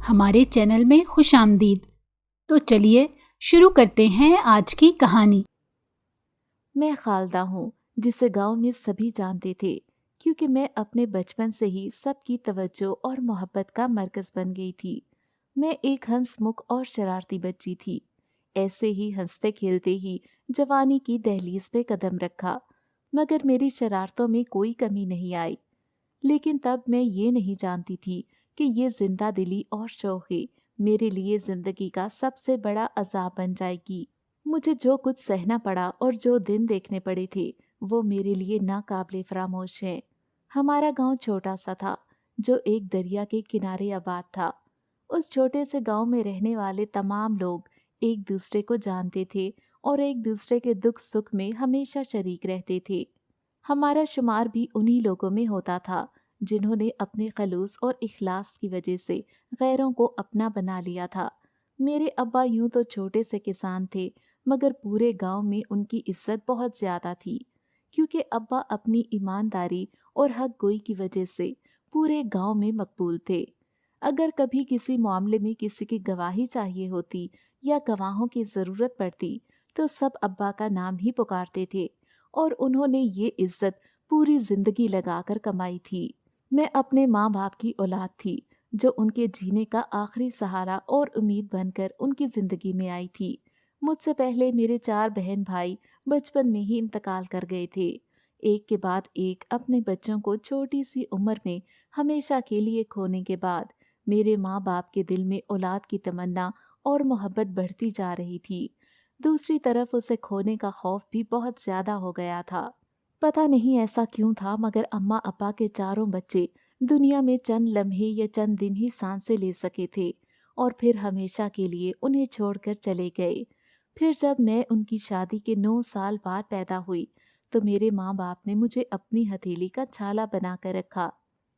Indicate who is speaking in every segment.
Speaker 1: ہمارے چینل میں خوش آمدید۔ تو چلیے شروع کرتے ہیں آج کی کہانی۔
Speaker 2: میں خالدہ ہوں، جسے گاؤں میں سبھی جانتے تھے کیونکہ میں اپنے بچپن سے ہی سب کی توجہ اور محبت کا مرکز بن گئی تھی۔ میں ایک ہنس مکھ اور شرارتی بچی تھی۔ ایسے ہی ہنستے کھیلتے ہی جوانی کی دہلیز پہ قدم رکھا، مگر میری شرارتوں میں کوئی کمی نہیں آئی۔ لیکن تب میں یہ نہیں جانتی تھی کہ یہ زندہ دلی اور شوقی میرے لیے زندگی کا سب سے بڑا عذاب بن جائے گی۔ مجھے جو کچھ سہنا پڑا اور جو دن دیکھنے پڑے تھے وہ میرے لیے ناقابل فراموش ہیں۔ ہمارا گاؤں چھوٹا سا تھا جو ایک دریا کے کنارے آباد تھا۔ اس چھوٹے سے گاؤں میں رہنے والے تمام لوگ ایک دوسرے کو جانتے تھے اور ایک دوسرے کے دکھ سکھ میں ہمیشہ شریک رہتے تھے۔ ہمارا شمار بھی انہی لوگوں میں ہوتا تھا جنہوں نے اپنے خلوص اور اخلاص کی وجہ سے غیروں کو اپنا بنا لیا تھا۔ میرے ابا یوں تو چھوٹے سے کسان تھے، مگر پورے گاؤں میں ان کی عزت بہت زیادہ تھی، کیونکہ ابا اپنی ایمانداری اور حق گوئی کی وجہ سے پورے گاؤں میں مقبول تھے۔ اگر کبھی کسی معاملے میں کسی کی گواہی چاہیے ہوتی یا گواہوں کی ضرورت پڑتی تو سب ابا کا نام ہی پکارتے تھے، اور انہوں نے یہ عزت پوری زندگی لگا کر کمائی تھی۔ میں اپنے ماں باپ کی اولاد تھی جو ان کے جینے کا آخری سہارا اور امید بن کر ان کی زندگی میں آئی تھی۔ مجھ سے پہلے میرے 4 بہن بھائی بچپن میں ہی انتقال کر گئے تھے۔ ایک کے بعد ایک اپنے بچوں کو چھوٹی سی عمر میں ہمیشہ کے لیے کھونے کے بعد میرے ماں باپ کے دل میں اولاد کی تمنا اور محبت بڑھتی جا رہی تھی۔ دوسری طرف اسے کھونے کا خوف بھی بہت زیادہ ہو گیا تھا۔ پتہ نہیں ایسا کیوں تھا، مگر اماں ابا کے چاروں بچے دنیا میں چند لمحے یا چند دن ہی سانسیں لے سکے تھے اور پھر ہمیشہ کے لیے انہیں چھوڑ کر چلے گئے۔ پھر جب میں ان کی شادی کے 9 سال بعد پیدا ہوئی تو میرے ماں باپ نے مجھے اپنی ہتھیلی کا چھالا بنا کر رکھا۔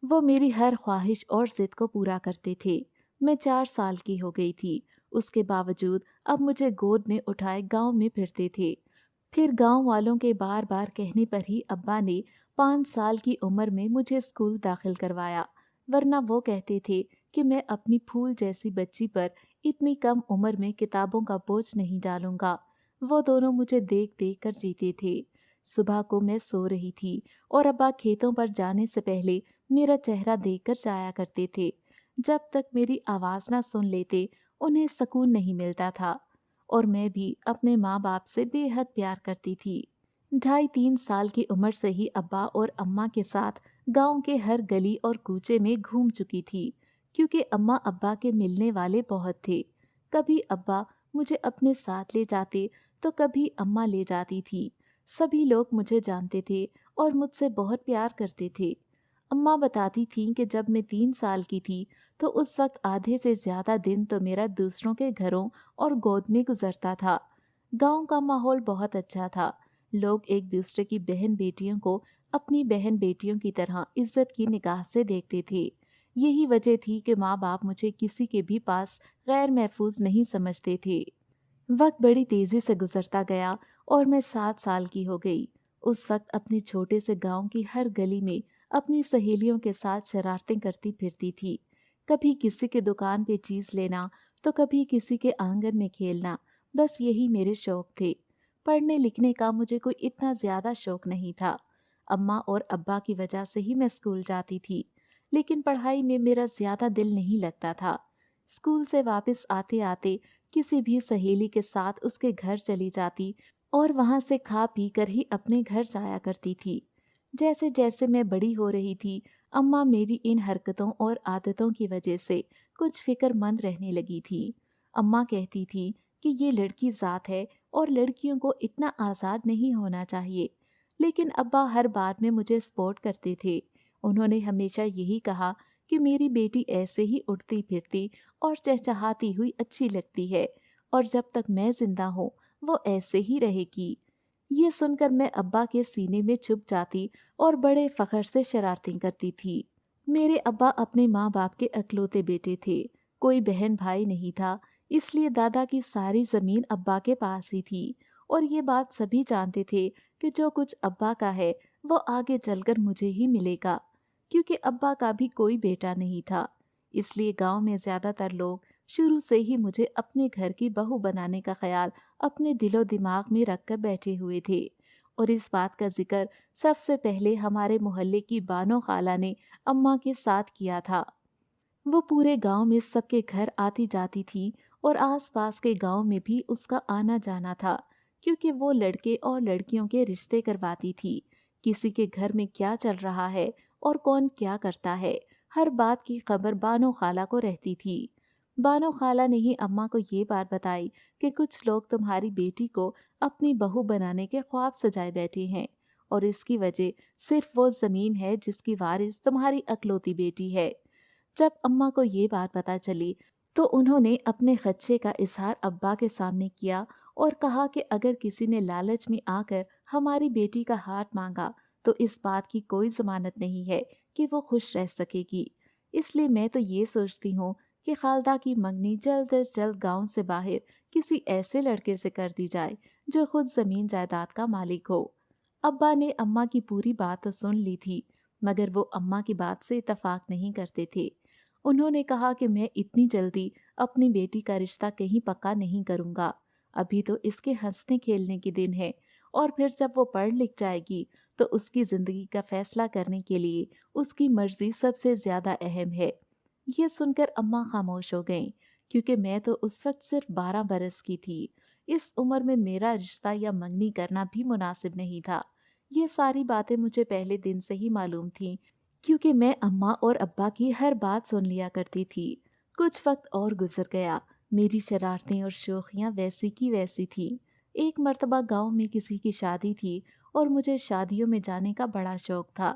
Speaker 2: وہ میری ہر خواہش اور ضد کو پورا کرتے تھے۔ میں 4 سال کی ہو گئی تھی، اس کے باوجود اب مجھے گود میں اٹھائے گاؤں میں پھرتے تھے۔ پھر گاؤں والوں کے بار بار کہنے پر ہی ابا نے 5 سال کی عمر میں مجھے اسکول داخل کروایا، ورنہ وہ کہتے تھے کہ میں اپنی پھول جیسی بچی پر اتنی کم عمر میں کتابوں کا بوجھ نہیں ڈالوں گا۔ وہ دونوں مجھے دیکھ دیکھ کر جیتے تھے۔ صبح کو میں سو رہی تھی اور ابا کھیتوں پر جانے سے پہلے میرا چہرہ دیکھ کر جایا کرتے تھے۔ جب تک میری آواز نہ سن لیتے انہیں سکون نہیں ملتا تھا، اور میں بھی اپنے ماں باپ سے بے حد پیار کرتی تھی۔ 2.5-3 سال کی عمر سے ہی ابا اور اماں کے ساتھ گاؤں کے ہر گلی اور کوچے میں گھوم چکی تھی، کیونکہ اماں ابا کے ملنے والے بہت تھے۔ کبھی ابا مجھے اپنے ساتھ لے جاتے تو کبھی اماں لے جاتی تھی۔ سبھی لوگ مجھے جانتے تھے اور مجھ سے بہت پیار کرتے تھے۔ اماں بتاتی تھیں کہ جب میں 3 سال کی تھی تو اس وقت آدھے سے زیادہ دن تو میرا دوسروں کے گھروں اور گود میں گزرتا تھا۔ گاؤں کا ماحول بہت اچھا تھا۔ لوگ ایک دوسرے کی بہن بیٹیوں کو اپنی بہن بیٹیوں کی طرح عزت کی نگاہ سے دیکھتے تھے۔ یہی وجہ تھی کہ ماں باپ مجھے کسی کے بھی پاس غیر محفوظ نہیں سمجھتے تھے۔ وقت بڑی تیزی سے گزرتا گیا اور میں 7 سال کی ہو گئی۔ اس وقت اپنے چھوٹے سے گاؤں کی ہر گلی میں اپنی سہیلیوں کے ساتھ شرارتیں کرتی پھرتی تھی۔ کبھی کسی کے دکان پہ چیز لینا تو کبھی کسی کے آنگن میں کھیلنا، بس یہی میرے شوق تھے۔ پڑھنے لکھنے کا مجھے کوئی اتنا زیادہ شوق نہیں تھا۔ اماں اور ابا کی وجہ سے ہی میں اسکول جاتی تھی، لیکن پڑھائی میں میرا زیادہ دل نہیں لگتا تھا۔ اسکول سے واپس آتے آتے کسی بھی سہیلی کے ساتھ اس کے گھر چلی جاتی اور وہاں سے کھا پی کر ہی اپنے گھر جایا کرتی تھی۔ جیسے جیسے میں بڑی ہو رہی تھی، اماں میری ان حرکتوں اور عادتوں کی وجہ سے کچھ فکر مند رہنے لگی تھی۔ اماں کہتی تھی کہ یہ لڑکی ذات ہے اور لڑکیوں کو اتنا آزاد نہیں ہونا چاہیے، لیکن ابا ہر بات میں مجھے سپورٹ کرتے تھے۔ انہوں نے ہمیشہ یہی کہا کہ میری بیٹی ایسے ہی اٹھتی پھرتی اور چہچہاتی ہوئی اچھی لگتی ہے، اور جب تک میں زندہ ہوں وہ ایسے ہی رہے گی۔ یہ سن کر میں ابا کے سینے میں چھپ جاتی اور بڑے فخر سے شرارتیں کرتی تھی۔ میرے ابا اپنے ماں باپ کے اکلوتے بیٹے تھے، کوئی بہن بھائی نہیں تھا، اس لیے دادا کی ساری زمین ابا کے پاس ہی تھی، اور یہ بات سبھی جانتے تھے کہ جو کچھ ابا کا ہے وہ آگے چل کر مجھے ہی ملے گا، کیونکہ ابا کا بھی کوئی بیٹا نہیں تھا۔ اس لیے گاؤں میں زیادہ تر لوگ شروع سے ہی مجھے اپنے گھر کی بہو بنانے کا خیال اپنے دل و دماغ میں رکھ کر بیٹھے ہوئے تھے، اور اس بات کا ذکر سب سے پہلے ہمارے محلے کی بانو خالہ نے اماں کے ساتھ کیا تھا۔ وہ پورے گاؤں میں سب کے گھر آتی جاتی تھی اور آس پاس کے گاؤں میں بھی اس کا آنا جانا تھا، کیونکہ وہ لڑکے اور لڑکیوں کے رشتے کرواتی تھی۔ کسی کے گھر میں کیا چل رہا ہے اور کون کیا کرتا ہے، ہر بات کی خبر بانو خالہ کو رہتی تھی۔ بانو خالہ نے ہی اماں کو یہ بات بتائی کہ کچھ لوگ تمہاری بیٹی کو اپنی بہو بنانے کے خواب سجائے بیٹھے ہیں، اور اس کی وجہ صرف وہ زمین ہے جس کی وارث تمہاری اکلوتی بیٹی ہے۔ جب اماں کو یہ بات پتہ چلی تو انہوں نے اپنے خدشے کا اظہار ابا کے سامنے کیا اور کہا کہ اگر کسی نے لالچ میں آ کر ہماری بیٹی کا ہاتھ مانگا تو اس بات کی کوئی ضمانت نہیں ہے کہ وہ خوش رہ سکے گی۔ اس لیے میں تو یہ سوچتی ہوں کہ خالدہ کی منگنی جلد از جلد گاؤں سے باہر کسی ایسے لڑکے سے کر دی جائے جو خود زمین جائیداد کا مالک ہو۔ ابا نے اماں کی پوری بات تو سن لی تھی، مگر وہ اماں کی بات سے اتفاق نہیں کرتے تھے۔ انہوں نے کہا کہ میں اتنی جلدی اپنی بیٹی کا رشتہ کہیں پکا نہیں کروں گا، ابھی تو اس کے ہنسنے کھیلنے کے دن ہے، اور پھر جب وہ پڑھ لکھ جائے گی تو اس کی زندگی کا فیصلہ کرنے کے لیے اس کی مرضی سب سے زیادہ اہم ہے۔ یہ سن کر اماں خاموش ہو گئیں، کیونکہ میں تو اس وقت صرف 12 برس کی تھی۔ اس عمر میں میرا رشتہ یا منگنی کرنا بھی مناسب نہیں تھا۔ یہ ساری باتیں مجھے پہلے دن سے ہی معلوم تھیں، کیونکہ میں اماں اور ابا کی ہر بات سن لیا کرتی تھی۔ کچھ وقت اور گزر گیا، میری شرارتیں اور شوخیاں ویسی کی ویسی تھیں۔ ایک مرتبہ گاؤں میں کسی کی شادی تھی اور مجھے شادیوں میں جانے کا بڑا شوق تھا۔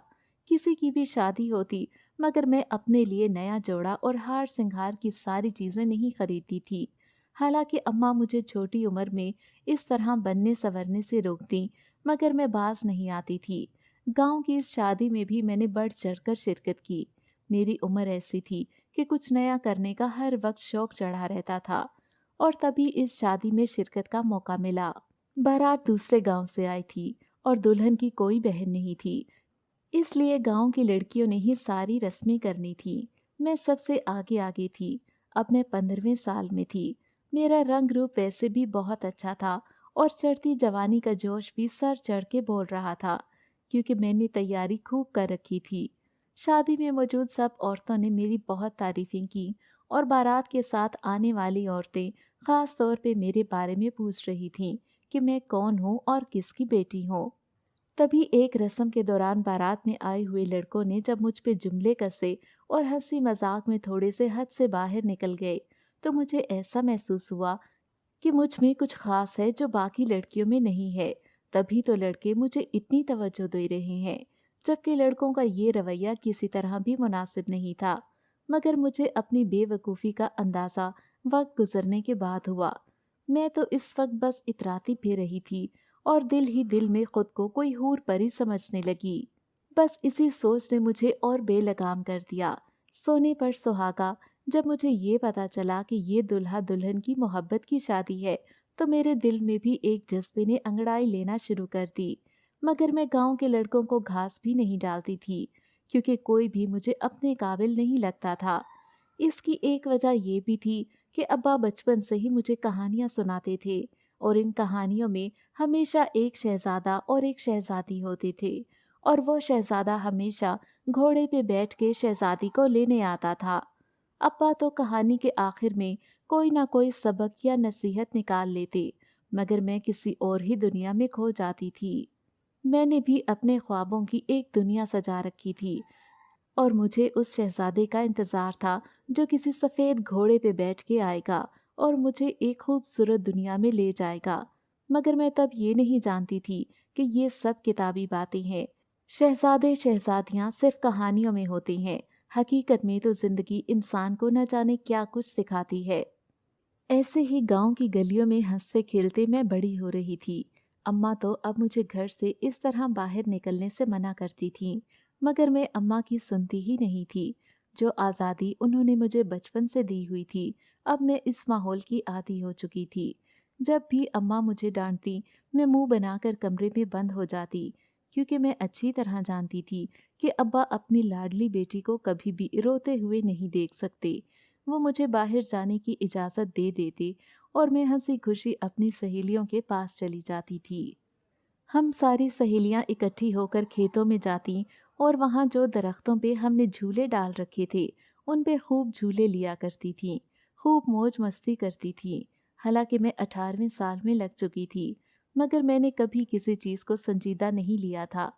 Speaker 2: کسی کی بھی شادی ہوتی مگر میں اپنے لیے نیا جوڑا اور ہار سنگھار کی ساری چیزیں نہیں خریدتی تھی۔ حالانکہ اماں مجھے چھوٹی عمر میں اس طرح بننے سنورنے سے روکتی، مگر میں باز نہیں آتی تھی۔ گاؤں کی اس شادی میں بھی میں نے بڑھ چڑھ کر شرکت کی۔ میری عمر ایسی تھی کہ کچھ نیا کرنے کا ہر وقت شوق چڑھا رہتا تھا، اور تبھی اس شادی میں شرکت کا موقع ملا۔ بارات دوسرے گاؤں سے آئی تھی اور دلہن کی کوئی بہن نہیں تھی، اس لیے گاؤں کی لڑکیوں نے ہی ساری رسمیں کرنی تھی۔ میں سب سے آگے آگے تھی۔ اب میں 15ویں سال میں تھی۔ میرا رنگ روپ ویسے بھی بہت اچھا تھا اور چڑھتی جوانی کا جوش بھی سر چڑھ کے بول رہا تھا، کیونکہ میں نے تیاری خوب کر رکھی تھی۔ شادی میں موجود سب عورتوں نے میری بہت تعریفیں کی، اور بارات کے ساتھ آنے والی عورتیں خاص طور پہ میرے بارے میں پوچھ رہی تھیں کہ میں کون ہوں اور کس کی بیٹی ہوں۔ تبھی ایک رسم کے دوران بارات میں آئے ہوئے لڑکوں نے جب مجھ پہ جملے کسے اور ہنسی مذاق میں تھوڑے سے حد سے باہر نکل گئے تو مجھے ایسا محسوس ہوا کہ مجھ میں کچھ خاص ہے جو باقی لڑکیوں میں نہیں ہے۔ تبھی تو لڑکے مجھے اتنی توجہ دے رہے ہیں، جبکہ لڑکوں کا یہ رویہ کسی طرح بھی مناسب نہیں تھا۔ مگر مجھے اپنی بے وقوفی کا اندازہ وقت گزرنے کے بعد ہوا۔ میں تو اس وقت بس اتراتی پھر رہی تھی اور دل ہی دل میں خود کو کوئی حور پری سمجھنے لگی۔ بس اسی سوچ نے مجھے اور بے لگام کر دیا۔ سونے پر سہاگا، جب مجھے یہ پتا چلا کہ یہ دلہا دلہن کی محبت کی شادی ہے تو میرے دل میں بھی ایک جذبے نے انگڑائی لینا شروع کر دی۔ مگر میں گاؤں کے لڑکوں کو گھاس بھی نہیں ڈالتی تھی، کیونکہ کوئی بھی مجھے اپنے قابل نہیں لگتا تھا۔ اس کی ایک وجہ یہ بھی تھی کہ ابا بچپن سے ہی مجھے کہانیاں سناتے تھے، اور ان کہانیوں میں ہمیشہ ایک شہزادہ اور ایک شہزادی ہوتے تھے، اور وہ شہزادہ ہمیشہ گھوڑے پہ بیٹھ کے شہزادی کو لینے آتا تھا۔ ابا تو کہانی کے آخر میں کوئی نہ کوئی سبق یا نصیحت نکال لیتے، مگر میں کسی اور ہی دنیا میں کھو جاتی تھی۔ میں نے بھی اپنے خوابوں کی ایک دنیا سجا رکھی تھی، اور مجھے اس شہزادے کا انتظار تھا جو کسی سفید گھوڑے پہ بیٹھ کے آئے گا اور مجھے ایک خوبصورت دنیا میں لے جائے گا۔ مگر میں تب یہ نہیں جانتی تھی کہ یہ سب کتابی باتیں ہیں۔ شہزادے شہزادیاں صرف کہانیوں میں ہوتے ہیں، حقیقت میں تو زندگی انسان کو نہ جانے کیا کچھ سکھاتی ہے۔ ایسے ہی گاؤں کی گلیوں میں ہنستے کھیلتے میں بڑی ہو رہی تھی۔ اماں تو اب مجھے گھر سے اس طرح باہر نکلنے سے منع کرتی تھیں، مگر میں اماں کی سنتی ہی نہیں تھی۔ جو آزادی انہوں نے مجھے بچپن سے دی ہوئی تھی، اب میں اس ماحول کی عادی ہو چکی تھی۔ جب بھی اماں مجھے ڈانٹتی، میں منہ بنا کر کمرے میں بند ہو جاتی، کیونکہ میں اچھی طرح جانتی تھی کہ ابا اپنی لاڈلی بیٹی کو کبھی بھی روتے ہوئے نہیں دیکھ سکتے۔ وہ مجھے باہر جانے کی اجازت دے دیتے اور میں ہنسی خوشی اپنی سہیلیوں کے پاس چلی جاتی تھی۔ ہم ساری سہیلیاں اکٹھی ہو کر کھیتوں میں جاتی اور وہاں جو درختوں پہ ہم نے جھولے ڈال رکھے تھے ان پہ خوب جھولے لیا کرتی تھیں، خوب موج مستی کرتی تھیں۔ حالانکہ میں 18ویں سال میں لگ چکی تھی، مگر میں نے کبھی کسی چیز کو سنجیدہ نہیں لیا تھا۔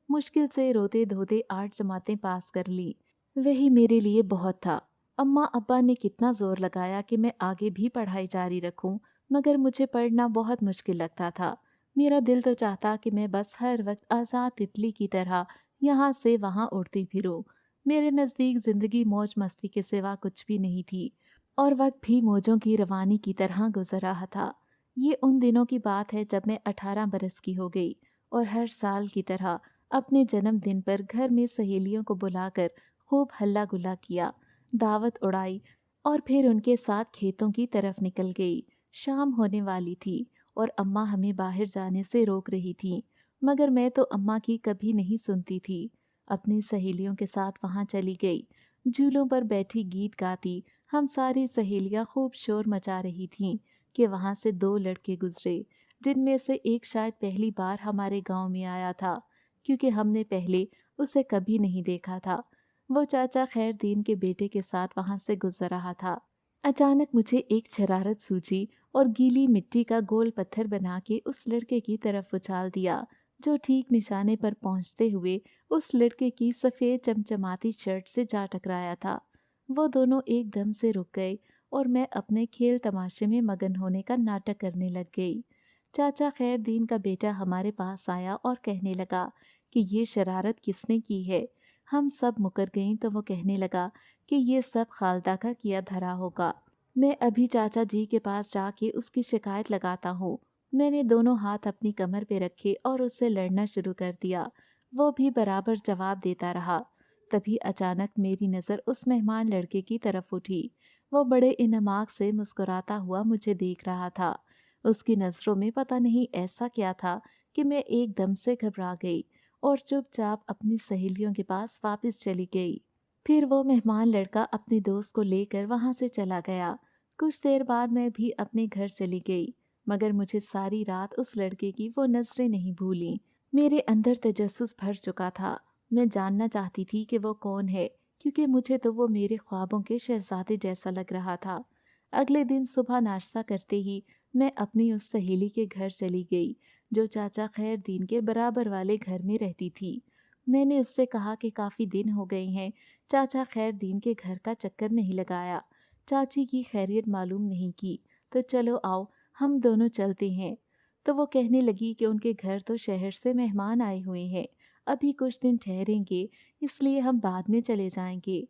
Speaker 2: مشکل سے روتے دھوتے 8 جماعتیں پاس کر لی، وہی میرے لیے بہت تھا۔ اماں ابا نے کتنا زور لگایا کہ میں آگے بھی پڑھائی جاری رکھوں، مگر مجھے پڑھنا بہت مشکل لگتا تھا۔ میرا دل تو چاہتا کہ میں بس ہر وقت آزاد تتلی کی طرح یہاں سے وہاں اڑتی پھروں۔ میرے نزدیک زندگی موج مستی کے سوا کچھ بھی نہیں تھی، اور وقت بھی موجوں کی روانی کی طرح گزر رہا تھا۔ یہ ان دنوں کی بات ہے جب میں 18 برس کی ہو گئی اور ہر سال کی طرح اپنے جنم دن پر گھر میں سہیلیوں کو بلا کر خوب ہلا گلا کیا، دعوت اڑائی اور پھر ان کے ساتھ کھیتوں کی طرف نکل گئی۔ شام ہونے والی تھی اور اماں ہمیں باہر جانے سے روک رہی تھیں، مگر میں تو اماں کی کبھی نہیں سنتی تھی۔ اپنی سہیلیوں کے ساتھ وہاں چلی گئی، جھولوں پر بیٹھی گیت گاتی ہم ساری سہیلیاں خوب شور مچا رہی تھیں کہ وہاں سے 2 لڑکے گزرے، جن میں سے ایک شاید پہلی بار ہمارے گاؤں میں آیا تھا، کیونکہ ہم نے پہلے اسے کبھی نہیں دیکھا تھا۔ وہ چاچا خیر دین کے بیٹے کے ساتھ وہاں سے گزر رہا تھا۔ اچانک مجھے ایک شرارت سوچی اور گیلی مٹی کا گول پتھر بنا کے اس لڑکے کی طرف اچھال دیا، جو ٹھیک نشانے پر پہنچتے ہوئے اس لڑکے کی سفید چمچماتی شرٹ سے جا ٹکرایا تھا۔ وہ دونوں ایک دم سے رک گئے اور میں اپنے کھیل تماشے میں مگن ہونے کا ناٹک کرنے لگ گئی۔ چاچا خیر دین کا بیٹا ہمارے پاس آیا اور کہنے لگا کہ یہ شرارت کس نے کی ہے۔ ہم سب مکر گئیں تو وہ کہنے لگا کہ یہ سب خالدہ کا کیا دھرا ہوگا، میں ابھی چاچا جی کے پاس جا کے اس کی شکایت لگاتا ہوں۔ میں نے دونوں ہاتھ اپنی کمر پہ رکھے اور اس سے لڑنا شروع کر دیا۔ وہ بھی برابر جواب دیتا رہا۔ تبھی اچانک میری نظر اس مہمان لڑکے کی طرف اٹھی۔ وہ بڑے انہماک سے مسکراتا ہوا مجھے دیکھ رہا تھا۔ اس کی نظروں میں پتہ نہیں ایسا کیا تھا کہ میں ایک دم سے گھبرا گئی اور چپ چاپ اپنی سہیلیوں کے پاس واپس چلی گئی۔ پھر وہ مہمان لڑکا اپنے دوست کو لے کر وہاں سے چلا گیا۔ کچھ دیر بعد میں بھی اپنے گھر چلی گئی، مگر مجھے ساری رات اس لڑکے کی وہ نظریں نہیں بھولیں۔ میرے اندر تجسس بھر چکا تھا۔ میں جاننا چاہتی تھی کہ وہ کون ہے، کیونکہ مجھے تو وہ میرے خوابوں کے شہزادے جیسا لگ رہا تھا۔ اگلے دن صبح ناشتہ کرتے ہی میں اپنی اس سہیلی کے گھر چلی گئی جو چاچا خیر دین کے برابر والے گھر میں رہتی تھی۔ میں نے اس سے کہا کہ کافی دن ہو گئے ہیں چاچا خیر دین کے گھر کا چکر نہیں لگایا، چاچی کی خیریت معلوم نہیں کی، تو چلو آؤ ہم دونوں چلتے ہیں۔ تو وہ کہنے لگی کہ ان کے گھر تو شہر سے مہمان آئے ہوئے ہیں، ابھی کچھ دن ٹھہریں گے، اس لیے ہم بعد میں چلے جائیں گے۔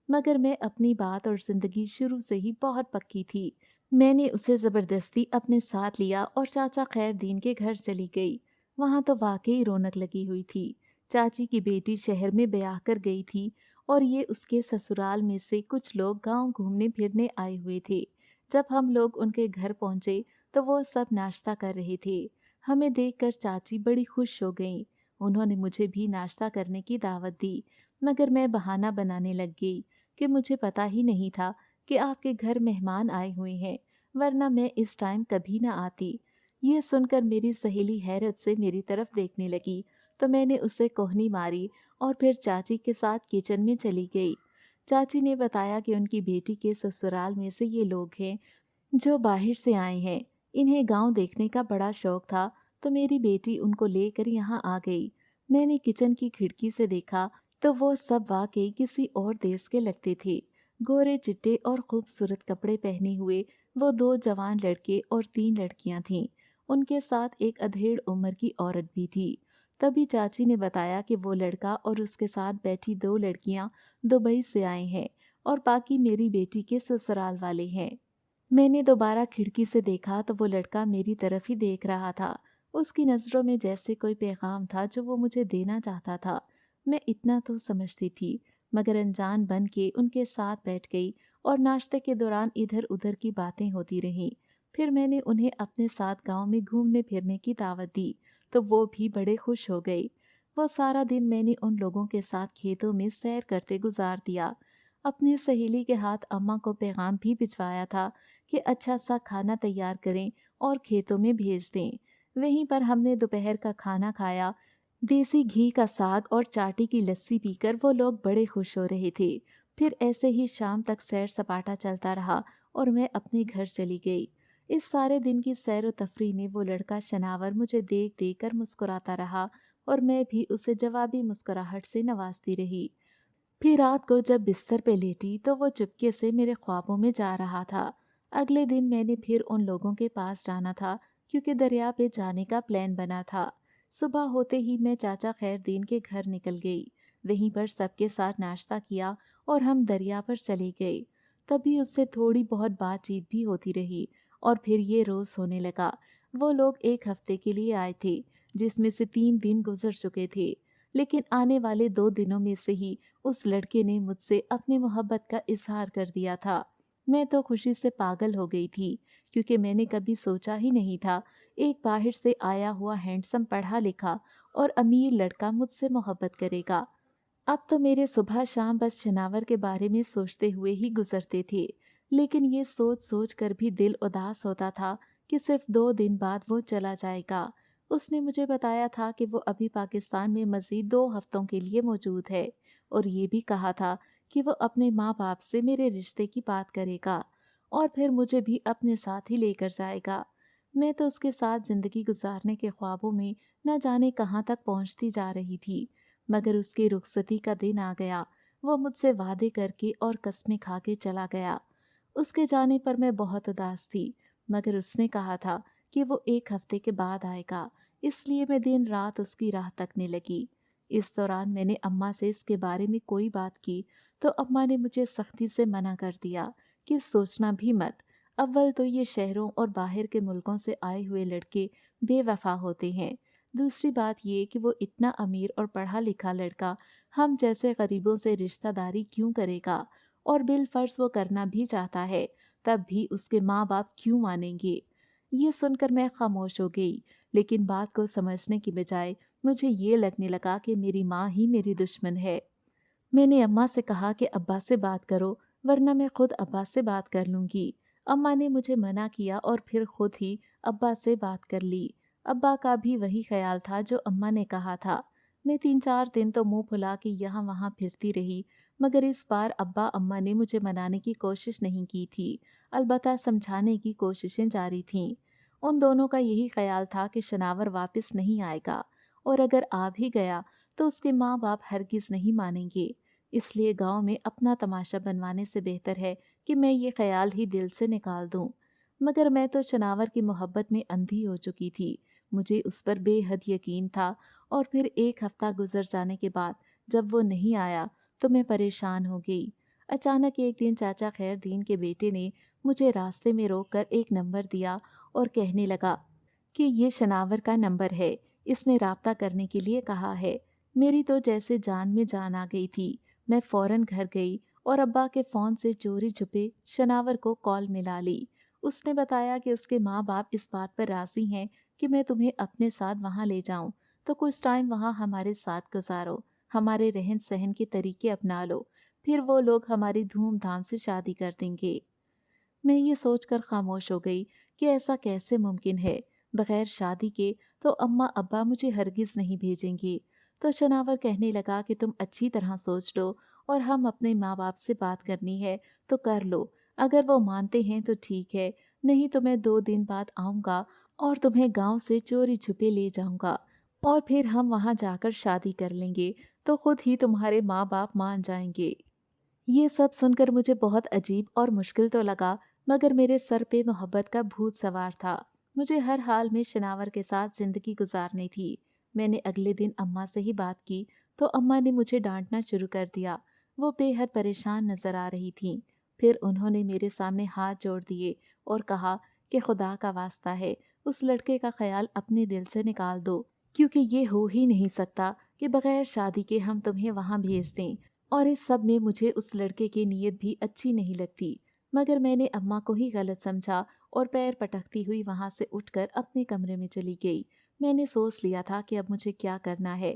Speaker 2: مگر میں اپنی بات اور زندگی شروع سے ہی بہت پکی تھی۔ میں نے اسے زبردستی اپنے ساتھ لیا اور چاچا خیر دین کے گھر چلی گئی۔ وہاں تو واقعی رونق لگی ہوئی تھی۔ چاچی کی بیٹی شہر میں بیاہ کر گئی تھی اور یہ اس کے سسرال میں سے کچھ لوگ گاؤں گھومنے پھرنے آئے ہوئے تھے۔ جب ہم لوگ ان کے گھر پہنچے تو وہ سب ناشتہ کر رہے تھے۔ ہمیں دیکھ کر چاچی بڑی خوش ہو گئیں۔ انہوں نے مجھے بھی ناشتہ کرنے کی دعوت دی، مگر میں بہانہ بنانے لگ گئی کہ مجھے پتہ ہی نہیں تھا کہ آپ کے گھر مہمان آئے ہوئے ہیں، ورنہ میں اس ٹائم کبھی نہ آتی۔ یہ سن کر میری سہیلی حیرت سے میری طرف دیکھنے لگی تو میں نے اسے کوہنی ماری اور پھر چاچی کے ساتھ کچن میں چلی گئی۔ چاچی نے بتایا کہ ان کی بیٹی کے سسرال میں سے یہ لوگ ہیں جو باہر سے آئے ہیں، انہیں گاؤں دیکھنے کا بڑا شوق تھا، تو میری بیٹی ان کو لے کر یہاں آ گئی۔ میں نے کچن کی کھڑکی سے دیکھا تو وہ سب واقعی کسی اور دیس کے لگتے تھے۔ گورے چٹے اور خوبصورت کپڑے پہنے ہوئے وہ 2 جوان لڑکے اور 3 لڑکیاں تھیں، ان کے ساتھ ایک ادھیڑ عمر کی عورت بھی تھی۔ تبھی چاچی نے بتایا کہ وہ لڑکا اور اس کے ساتھ بیٹھی 2 لڑکیاں دبئی سے آئے ہیں اور باقی میری بیٹی کے سسرال والے ہیں۔ میں نے دوبارہ کھڑکی سے دیکھا تو وہ لڑکا میری طرف ہی دیکھ رہا تھا۔ اس کی نظروں میں جیسے کوئی پیغام تھا جو وہ مجھے دینا چاہتا تھا۔ میں اتنا تو سمجھتی تھی، مگر انجان بن کے ان کے ساتھ بیٹھ گئی اور ناشتے کے دوران ادھر ادھر کی باتیں ہوتی رہیں۔ پھر میں نے انہیں اپنے ساتھ گاؤں میں گھومنے پھرنے کی دعوت دی تو وہ بھی بڑے خوش ہو گئے۔ وہ سارا دن میں نے ان لوگوں کے ساتھ کھیتوں میں سیر کرتے گزار دیا۔ اپنی سہیلی کے ہاتھ اماں کو پیغام بھی بھجوایا تھا کہ اچھا سا کھانا تیار کریں اور کھیتوں میں بھیج دیں۔ وہیں پر ہم نے دوپہر کا کھانا کھایا۔ دیسی گھی کا ساگ اور چاٹی کی لسی پی کر وہ لوگ بڑے خوش ہو رہے تھے۔ پھر ایسے ہی شام تک سیر سپاٹا چلتا رہا اور میں اپنے گھر چلی گئی۔ اس سارے دن کی سیر و تفریح میں وہ لڑکا شناور مجھے دیکھ دیکھ کر مسکراتا رہا اور میں بھی اسے جوابی مسکراہٹ سے نوازتی رہی۔ پھر رات کو جب بستر پہ لیٹی تو وہ چپکے سے میرے خوابوں میں جا رہا تھا۔ اگلے دن میں نے پھر ان لوگوں کے پاس جانا تھا کیونکہ دریا پہ جانے کا پلان بنا تھا۔ صبح ہوتے ہی میں چاچا خیر دین کے گھر نکل گئی۔ وہیں پر سب کے ساتھ ناشتہ کیا اور ہم دریا پر چلے گئے۔ تبھی اس سے تھوڑی بہت بات چیت بھی ہوتی رہی اور پھر یہ روز ہونے لگا۔ وہ لوگ 1 ہفتے کے لیے آئے تھے جس میں سے 3 دن گزر چکے تھے، لیکن آنے والے 2 دنوں میں سے ہی اس لڑکے نے مجھ سے اپنی محبت کا اظہار کر دیا تھا۔ میں تو خوشی سے پاگل ہو گئی تھی کیونکہ میں نے کبھی سوچا ہی نہیں تھا ایک باہر سے آیا ہوا ہینڈسم پڑھا لکھا اور امیر لڑکا مجھ سے محبت کرے گا۔ اب تو میرے صبح شام بس شناور کے بارے میں سوچتے ہوئے ہی گزرتے تھے، لیکن یہ سوچ سوچ کر بھی دل اداس ہوتا تھا کہ صرف 2 دن بعد وہ چلا جائے گا۔ اس نے مجھے بتایا تھا کہ وہ ابھی پاکستان میں مزید 2 ہفتوں کے لیے موجود ہے اور یہ بھی کہا تھا کہ وہ اپنے ماں باپ سے میرے رشتے کی بات کرے گا اور پھر مجھے بھی اپنے ساتھ ہی لے کر جائے گا۔ میں تو اس کے ساتھ زندگی گزارنے کے خوابوں میں نہ جانے کہاں تک پہنچتی جا رہی تھی، مگر اس کی رخصتی کا دن آ گیا۔ وہ مجھ سے وعدے کر کے اور قسمیں کھا کے چلا گیا۔ اس کے جانے پر میں بہت اداس تھی، مگر اس نے کہا تھا کہ وہ 1 ہفتے کے بعد آئے گا، اس لیے میں دن رات اس کی راہ تکنے لگی۔ اس دوران میں نے اماں سے اس کے بارے میں کوئی بات کی تو اماں نے مجھے سختی سے منع کر دیا کہ سوچنا بھی مت۔ اول تو یہ شہروں اور باہر کے ملکوں سے آئے ہوئے لڑکے بے وفا ہوتے ہیں، دوسری بات یہ کہ وہ اتنا امیر اور پڑھا لکھا لڑکا ہم جیسے غریبوں سے رشتہ داری کیوں کرے گا، اور بالفرض وہ کرنا بھی چاہتا ہے تب بھی اس کے ماں باپ کیوں مانیں گے۔ یہ سن کر میں خاموش ہو گئی، لیکن بات کو سمجھنے کی بجائے مجھے یہ لگنے لگا کہ میری ماں ہی میری دشمن ہے۔ میں نے اماں سے کہا کہ ابا سے بات کرو ورنہ میں خود ابا سے بات کر لوں گی۔ اماں نے مجھے منع کیا اور پھر خود ہی ابا سے بات کر لی۔ ابا کا بھی وہی خیال تھا جو اماں نے کہا تھا۔ میں 3-4 دن تو منہ پھلا کے یہاں وہاں پھرتی رہی، مگر اس بار ابا اماں نے مجھے منانے کی کوشش نہیں کی تھی، البتہ سمجھانے کی کوششیں جاری تھیں۔ ان دونوں کا یہی خیال تھا کہ شناور واپس نہیں آئے گا، اور اگر آ بھی گیا تو اس کے ماں باپ ہرگز نہیں مانیں گے، اس لیے گاؤں میں اپنا تماشا بنوانے سے بہتر ہے کہ میں یہ خیال ہی دل سے نکال دوں۔ مگر میں تو شناور کی محبت میں اندھی ہو چکی تھی، مجھے اس پر بے حد یقین تھا، اور پھر 1 ہفتہ گزر جانے کے بعد جب وہ نہیں آیا تو میں پریشان ہو گئی۔ اچانک ایک دن چاچا خیر دین کے بیٹے نے مجھے راستے میں روک کر ایک نمبر دیا اور کہنے لگا کہ یہ شناور کا نمبر ہے، اس نے رابطہ کرنے کے لیے کہا ہے۔ میری تو جیسے جان میں جان آ گئی تھی۔ میں فوراً گھر گئی اور ابا کے فون سے چوری چھپے شناور کو کال ملا لی۔ اس نے بتایا کہ اس کے ماں باپ اس بات پر راضی ہیں کہ میں تمہیں اپنے ساتھ وہاں لے جاؤں، تو کچھ ٹائم وہاں ہمارے ساتھ گزارو، ہمارے رہن سہن کے طریقے اپنا لو، پھر وہ لوگ ہماری دھوم دھام سے شادی کر دیں گے۔ میں یہ سوچ کر خاموش ہو گئی کہ ایسا کیسے ممکن ہے، بغیر شادی کے تو اماں ابا مجھے ہرگز نہیں بھیجیں گے۔ تو شناور کہنے لگا کہ تم اچھی طرح سوچ لو اور ہم اپنے ماں باپ سے بات کرنی ہے تو کر لو، اگر وہ مانتے ہیں تو ٹھیک ہے، نہیں تو میں 2 دن بعد آؤں گا اور تمہیں گاؤں سے چوری چھپے لے جاؤں گا، اور پھر ہم وہاں جا کر شادی کر لیں گے تو خود ہی تمہارے ماں باپ مان جائیں گے۔ یہ سب سن کر مجھے بہت عجیب اور مشکل تو لگا، مگر میرے سر پہ محبت کا بھوت سوار تھا۔ مجھے ہر حال میں شناور کے ساتھ زندگی گزارنی تھی۔ میں نے اگلے دن اماں سے ہی بات کی تو اماں نے مجھے ڈانٹنا شروع کر دیا۔ وہ بے حد پریشان نظر آ رہی تھیں۔ پھر انہوں نے میرے سامنے ہاتھ جوڑ دیے اور کہا کہ خدا کا واسطہ ہے اس لڑکے کا خیال اپنے دل سے نکال دو، کیونکہ یہ ہو ہی نہیں سکتا کہ بغیر شادی کے ہم تمہیں وہاں بھیج دیں، اور اس سب میں مجھے اس لڑکے کی نیت بھی اچھی نہیں لگتی۔ مگر میں نے اماں کو ہی غلط سمجھا اور پیر پٹکتی ہوئی وہاں سے اٹھ کر اپنے کمرے میں چلی گئی۔ میں نے سوچ لیا تھا کہ اب مجھے کیا کرنا ہے،